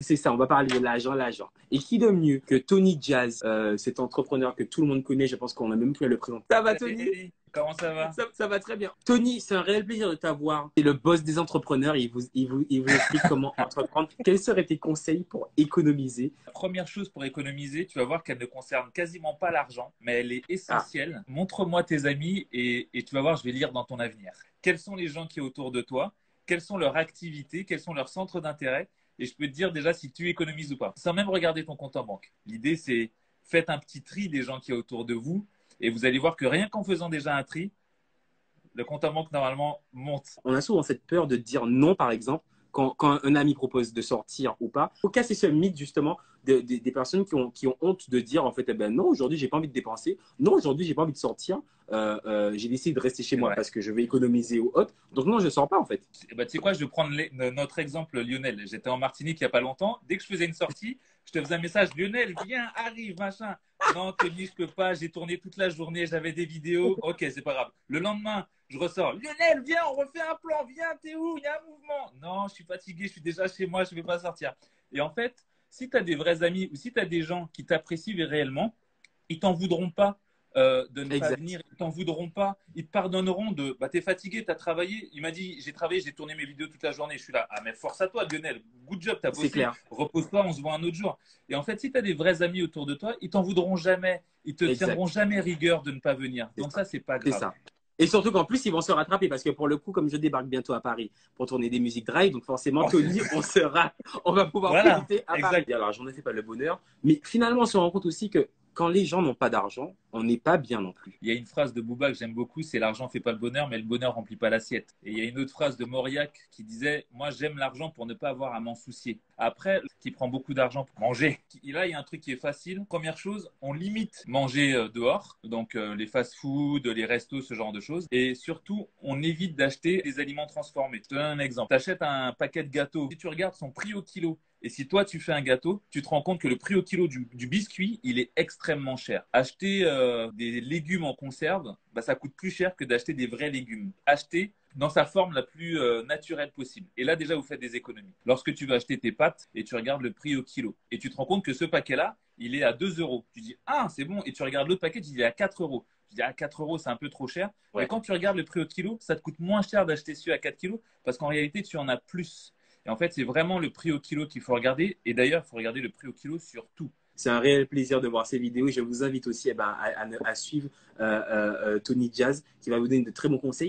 C'est ça, on va parler de l'argent. Et qui de mieux que Tony Jazz, cet entrepreneur que tout le monde connaît, je pense qu'on a même pu le présenter. Ça va, Tony? Hey, comment ça va? Ça va très bien. Tony, c'est un réel plaisir de t'avoir. C'est le boss des entrepreneurs. Il vous explique comment entreprendre. Quels seraient tes conseils pour économiser? La première chose pour économiser, tu vas voir qu'elle ne concerne quasiment pas l'argent, mais elle est Ah, essentielle. Montre-moi tes amis et tu vas voir, je vais lire dans ton avenir. Quels sont les gens qui sont autour de toi? Quelles sont leurs activités? Quels sont leurs centres d'intérêt? Et je peux te dire déjà si tu économises ou pas, sans même regarder ton compte en banque. L'idée, c'est faites un petit tri des gens qui sont autour de vous et vous allez voir que rien qu'en faisant déjà un tri, le compte en banque normalement monte. on a souvent cette peur de dire non, par exemple, quand un ami propose de sortir ou pas. Faut casser ce mythe, justement, des personnes qui ont honte de dire, en fait, eh ben non, aujourd'hui, j'ai pas envie de dépenser. Non, aujourd'hui, j'ai pas envie de sortir. J'ai décidé de rester chez C'est moi vrai. parce que je vais économiser ou autre. Donc, non, je sors pas, en fait. Bah, tu sais quoi, je vais prendre notre exemple Lionel. J'étais en Martinique il n'y a pas longtemps. Dès que je faisais une sortie, je te faisais un message. Lionel, viens, arrive, machin. Non, Tony, je peux pas. J'ai tourné toute la journée. J'avais des vidéos. Ok, c'est pas grave. Le lendemain, je ressors. Lionel, viens, on refait un plan. Viens, t'es où? Il y a un mouvement. Non, je suis fatigué. Je suis déjà chez moi. Je ne vais pas sortir. Et en fait, si tu as des vrais amis ou si tu as des gens qui t'apprécient réellement, ils t'en voudront pas de ne pas Exact. venir, ils t'en voudront pas, ils te pardonneront de bah t'es fatigué, t'as travaillé. Il m'a dit j'ai travaillé, j'ai tourné mes vidéos toute la journée, je suis là. Ah mais force à toi Lionel, good job, t'as C'est bossé, clair. repose-toi, on se voit un autre jour. Et en fait, si t'as des vrais amis autour de toi, ils t'en voudront jamais, ils te tiendront Exact. jamais rigueur de ne pas venir. C'est Donc ça. ça, c'est pas C'est grave. ça. Et surtout qu'en plus, ils vont se rattraper parce que pour le coup, comme je débarque bientôt à Paris pour tourner des musiques drive, donc forcément, Tony, on va pouvoir Voilà, profiter à Paris. exact. Alors, j'en ai fait pas le bonheur, mais finalement, on se rend compte aussi que quand les gens n'ont pas d'argent, on n'est pas bien non plus. Il y a une phrase de Booba que j'aime beaucoup, c'est l'argent fait pas le bonheur, mais le bonheur remplit pas l'assiette. Et il y a une autre phrase de Mauriac qui disait, moi j'aime l'argent pour ne pas avoir à m'en soucier. Après, qui prend beaucoup d'argent pour manger. Et là, il y a un truc qui est facile. Première chose, on limite manger dehors, donc les fast-food, les restos, ce genre de choses. Et surtout, on évite d'acheter des aliments transformés. Je te donne un exemple. Tu achètes un paquet de gâteaux. Si tu regardes son prix au kilo, et si toi, tu fais un gâteau, tu te rends compte que le prix au kilo du biscuit, il est extrêmement cher. Acheter des légumes en conserve, bah, ça coûte plus cher que d'acheter des vrais légumes. Acheter dans sa forme la plus naturelle possible. Et là, déjà, vous faites des économies. Lorsque tu vas acheter tes pâtes et tu regardes le prix au kilo, et tu te rends compte que ce paquet-là, il est à 2 euros. Tu dis, ah, c'est bon. Et tu regardes l'autre paquet, tu dis, il est à 4 euros. Tu dis, ah, 4 euros, c'est un peu trop cher. Mais Ouais. quand tu regardes le prix au kilo, ça te coûte moins cher d'acheter celui à 4 kilos parce qu'en réalité, tu en as plus. Et en fait, c'est vraiment le prix au kilo qu'il faut regarder. Et d'ailleurs, il faut regarder le prix au kilo sur tout. C'est un réel plaisir de voir ces vidéos et je vous invite aussi eh ben, à suivre Tony Jazz qui va vous donner de très bons conseils.